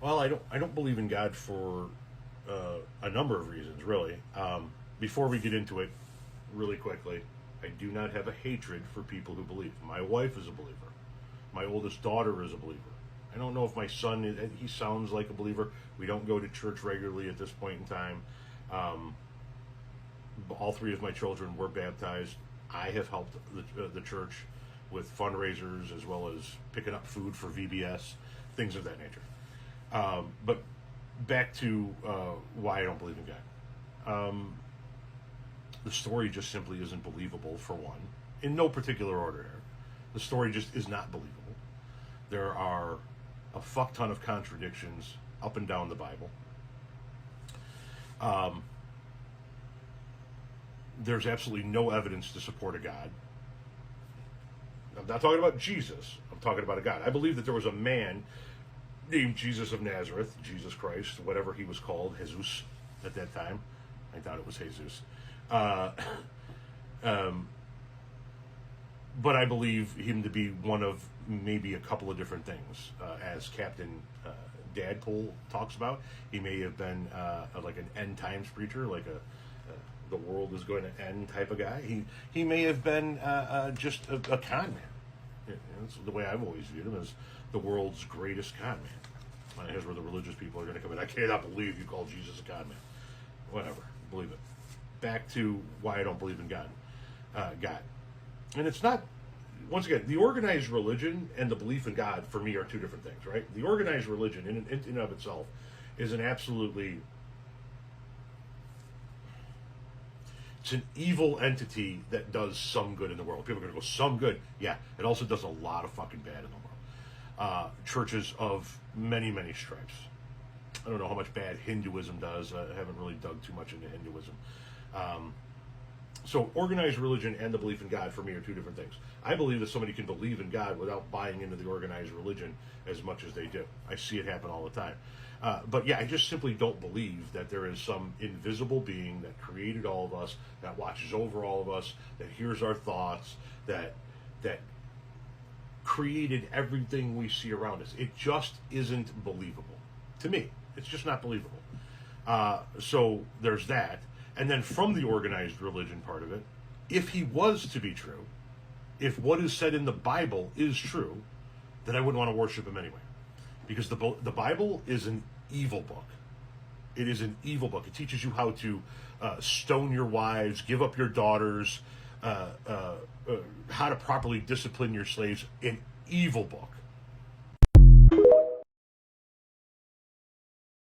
Well, I don't believe in God for a number of reasons, really. Before we get into it, really quickly, I do not have a hatred for people who believe. My wife is a believer. My oldest daughter is a believer. I don't know if my son he sounds like a believer. We don't go to church regularly at this point in time. Um, all three of my children were baptized. I have helped the church with fundraisers as well as picking up food for VBS, things of that nature. But back to why I don't believe in God. The story just simply isn't believable, for one, in no particular order here. The story just is not believable. There are a fuck ton of contradictions up and down the Bible. There's absolutely no evidence to support a God. I'm not talking about Jesus. I'm talking about a God. I believe that there was a man named Jesus of Nazareth, Jesus Christ, whatever he was called, Jesus at that time. I doubt it was Jesus. Uh, um, but I believe him to be one of maybe a couple of different things. As Captain Dadpool talks about, he may have been like an end times preacher, like the world is going to end type of guy. He may have been just a con man. That's the way I've always viewed him, as the world's greatest con man. Here's where the religious people are going to come in. I cannot believe you call Jesus a con man. Whatever, believe it. Back to why I don't believe in God. God, and it's not. Once again, the organized religion and the belief in God for me are two different things, right? The organized religion, in and of itself, is an absolutely, it's an evil entity that does some good in the world. People are going to go, some good. Yeah, it also does a lot of fucking bad in the world. Churches of many, many stripes. I don't know how much bad Hinduism does. I haven't really dug too much into Hinduism. So organized religion and the belief in God for me are two different things. I believe that somebody can believe in God without buying into the organized religion as much as they do. I see it happen all the time. But yeah, I just simply don't believe that there is some invisible being that created all of us, that watches over all of us, that hears our thoughts, that created everything we see around us. It just isn't believable to me. It's just not believable. So there's that. And then from the organized religion part of it, if he was to be true, if what is said in the Bible is true, then I wouldn't want to worship him anyway. Because the Bible is an evil book. It is an evil book. It teaches you how to stone your wives, give up your daughters, how to properly discipline your slaves. An evil book.